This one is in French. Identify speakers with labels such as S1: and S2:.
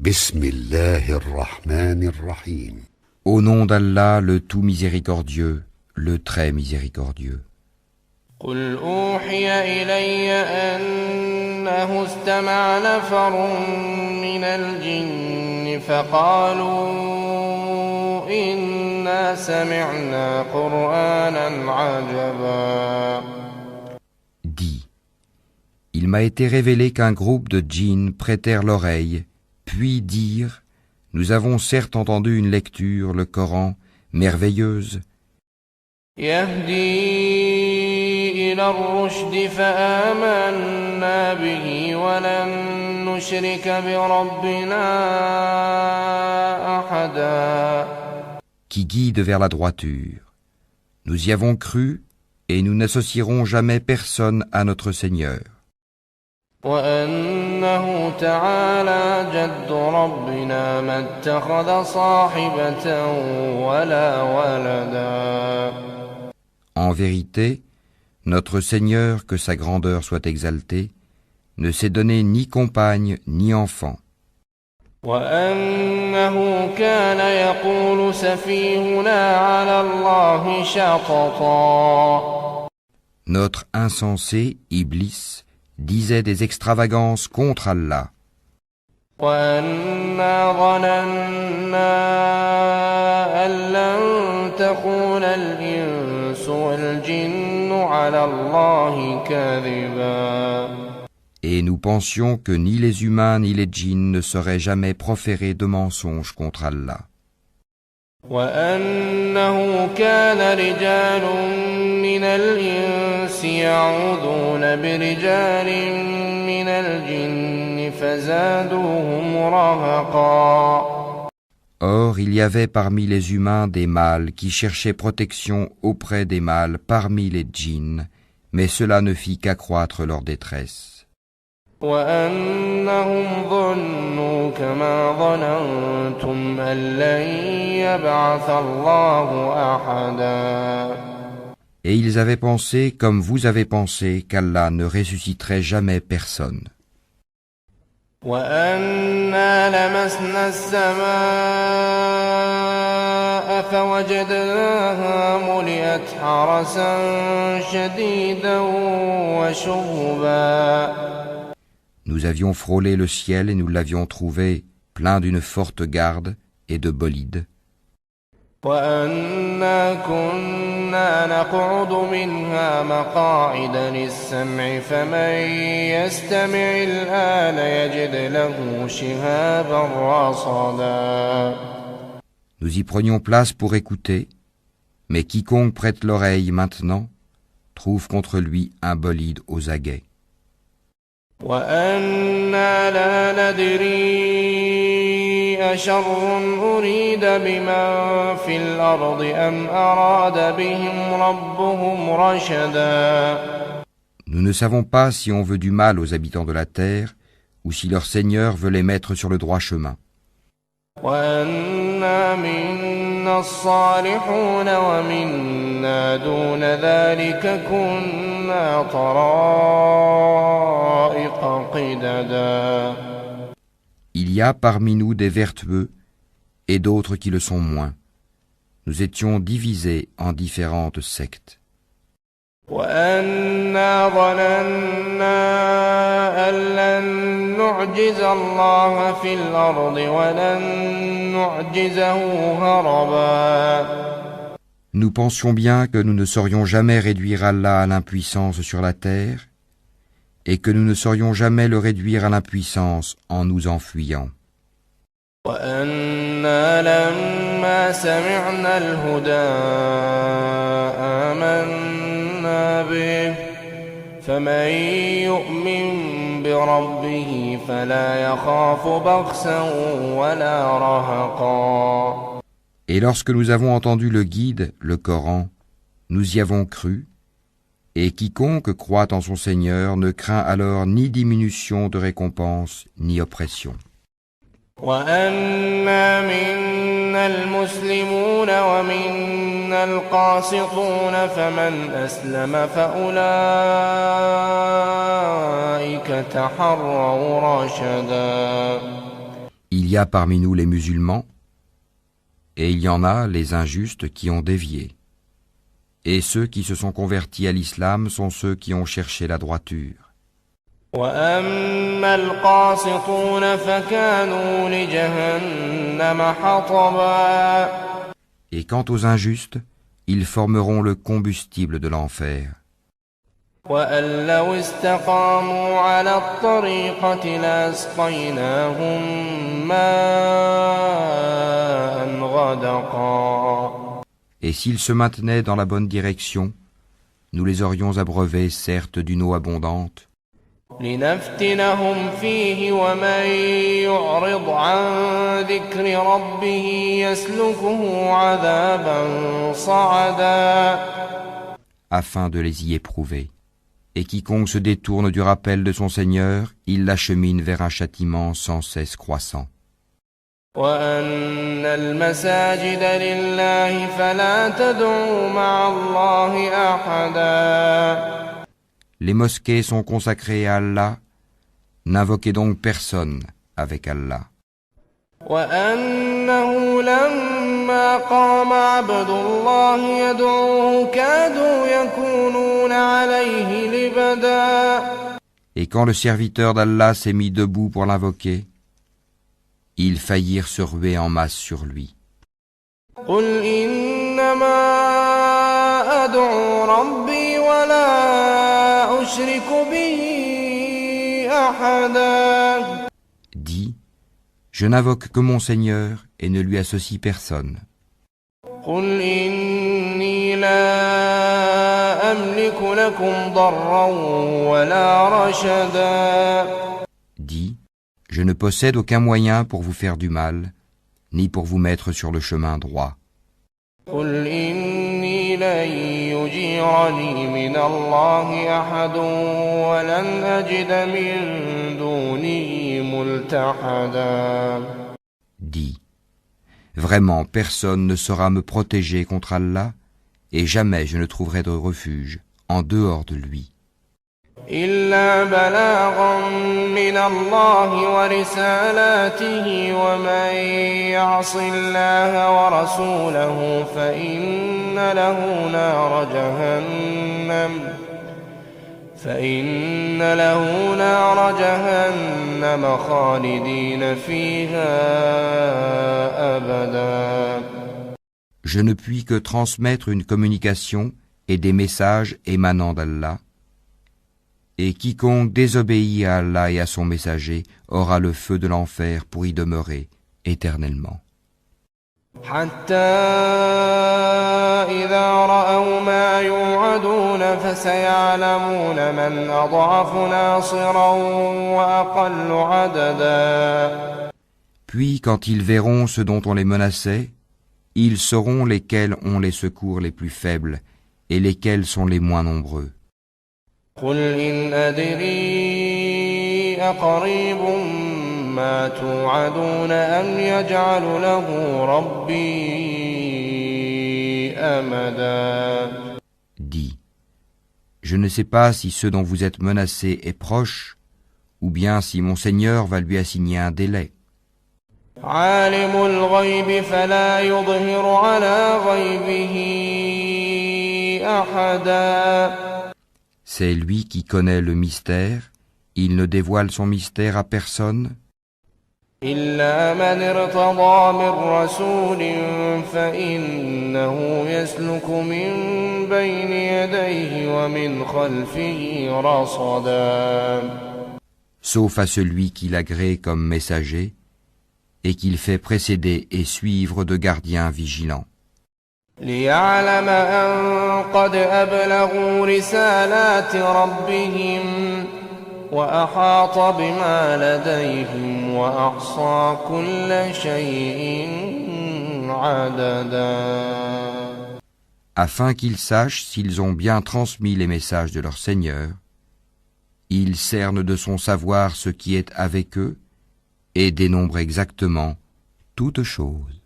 S1: بسم الله الرحمن الرحيم.
S2: Au nom d'Allah, le tout miséricordieux, le très miséricordieux.
S3: قل أوحي إلي أنه استمع نفر من الجن فقالوا إنا سمعنا قرآنا عجبا.
S2: Dis, il m'a été révélé qu'un groupe de djinns prêtèrent l'oreille, puis dirent, nous avons certes entendu une lecture, le Coran, merveilleuse,
S3: يهدي إلى الرشد فآمنا به ولن نشرك بربنا أحدا.
S2: qui guide vers la droiture. Nous y avons cru et nous n'associerons jamais personne à notre Seigneur.
S3: وأنه تعالى جد ربنا ما اتخذ صاحبة ولا ولدا.
S2: En vérité, notre Seigneur, que sa grandeur soit exaltée, ne s'est donné ni compagne ni enfant.
S3: وأنه كان يقول سفيهنا على الله شططا.
S2: Notre insensé, Iblis, disait des extravagances contre Allah.
S3: وأنا ظننا أن لن تقول الإنس والجن على الله كاذبا.
S2: Et nous pensions que ni les humains ni les djinns ne sauraient jamais proférer de mensonges contre Allah.
S3: وأنه كان رجال من الإنس يعوذون برجال من الجن فزادوهم رهقا.
S2: Or, il y avait parmi les humains des mâles qui cherchaient protection auprès des mâles parmi les djinns, mais cela ne fit qu'accroître leur détresse.
S3: وأنهم ظنوا كما ظننتم أن لن يبعث الله أحدا.
S2: Et ils avaient pensé, comme vous avez pensé, qu'Allah ne ressusciterait jamais personne.
S3: وأنا لمسنا السماء فوجدناها ملئت حرسا شديدا وشهبا.
S2: Nous avions frôlé le ciel et nous l'avions trouvé plein d'une forte garde et de bolides.
S3: وأنا كنا نقعد منها مقاعد للسمع فمن يستمع الآن يجد له شهابا رصدا.
S2: Nous y prenions place pour écouter, mais quiconque prête l'oreille maintenant trouve contre lui un bolide aux aguets.
S3: وأنا لا ندري أشر أريد بمن في الأرض أم أراد بهم ربهم رشدا.
S2: Nous ne savons pas si on veut du mal aux habitants de la terre ou si leur Seigneur veut les mettre sur le droit chemin.
S3: وأنا منا الصالحون ومنا دون ذلك كنا طرائق قددا.
S2: Il y a parmi nous des vertueux et d'autres qui le sont moins. Nous étions divisés en différentes sectes.
S3: وأنا ظننا أن لن نعجز الله في الأرض ولن نعجزه هربا.
S2: Nous pensions bien que nous ne saurions jamais réduire Allah à l'impuissance sur la terre et que nous ne saurions jamais le réduire à l'impuissance en nous enfuyant.
S3: وأنا لما سمعنا الهدى آمنا به فمن يؤمن بربه فلا يخاف بخسا ولا رهقا.
S2: Et lorsque nous avons entendu le guide, le Coran, nous y avons cru, et quiconque croit en son Seigneur ne craint alors ni diminution de récompense, ni oppression.
S3: وأنا منا المسلمون ومنا القاسطون فمن أسلم فأولئك تحروا رشدا.
S2: Il y a parmi nous les musulmans, et il y en a les injustes qui ont dévié. Et ceux qui se sont convertis à l'islam sont ceux qui ont cherché la droiture.
S3: وأما القاسطون فكانوا لجهنم حطبا
S2: Et quant aux injustes, ils formeront le combustible de l'enfer.
S3: وأن لو استقاموا على الطريقة لأسقيناهم ماء غدقا
S2: Et s'ils se maintenaient dans la bonne direction, nous les aurions abreuvés certes d'une eau abondante,
S3: لنفتنهم فيه ومن يعرض عن ذكر ربه يسلكه عذابا صعدا
S2: afin de les y éprouver. Et quiconque se détourne du rappel de son Seigneur, il l'achemine vers un châtiment sans cesse croissant.
S3: وأن المساجد لله فلا تدعوا مع الله أحدا
S2: Les mosquées sont consacrées à Allah, n'invoquez donc personne avec Allah.
S3: وأنه لما قام عبد الله يدعوه كادوا يكونون عليه لبدا
S2: Et quand le serviteur d'Allah s'est mis debout pour l'invoquer, ils faillirent se ruer en masse sur lui.
S3: قل إنما أدعو ربي ولا أشرك به أحدا
S2: Dis, je n'invoque que mon Seigneur et ne lui associe personne.
S3: قل إني لا أملك لكم ضرا ولا رشدا
S2: Dis, je ne possède aucun moyen pour vous faire du mal, ni pour vous mettre sur le chemin droit.
S3: قل إني لن يجيرني من الله أحد ولن أجد من دونه ملتحدا
S2: Dis, vraiment personne ne saura me protéger contre Allah, et jamais je ne trouverai de refuge en dehors de lui.
S3: إلا بلاغا من الله ورسالاته ومن يعص الله ورسوله فإن له نار جهنم خالدين فيها أبدا
S2: Je ne puis que transmettre une communication et des messages émanant d'Allah, et quiconque désobéit à Allah et à son messager aura le feu de l'enfer pour y demeurer éternellement.
S3: حتى إذا رأوا ما يوعدون فسيعلمون من أضعف ناصرا وأقل عددا
S2: Puis quand ils verront ce dont on les menaçait, ils sauront lesquels ont les secours les plus faibles et lesquels sont les moins nombreux.
S3: قل إن أدري أقريب ما توعدون أم يجعل له ربي أمدا
S2: Dis, je ne sais pas si ce dont vous êtes menacés est proche, ou bien si mon Seigneur va lui assigner un délai.
S3: عالم الغيب فلا يظهر على غيبه أحدا
S2: C'est lui qui connaît le mystère, il ne dévoile son mystère à personne,
S3: إلا من ارتضى من رسول فإنه يسلك من بين يديه ومن خلفه رصدا
S2: sauf à celui qu'il agrée comme messager, et qu'il fait précéder et suivre de gardiens vigilants.
S3: ليعلم أن قد أبلغوا رسالات ربهم وأحاط بما لديهم وأحصى كل شيء عددا
S2: Afin qu'ils sachent s'ils ont bien transmis les messages de leur Seigneur, il cerne de son savoir ce qui est avec eux et dénombre exactement toute chose.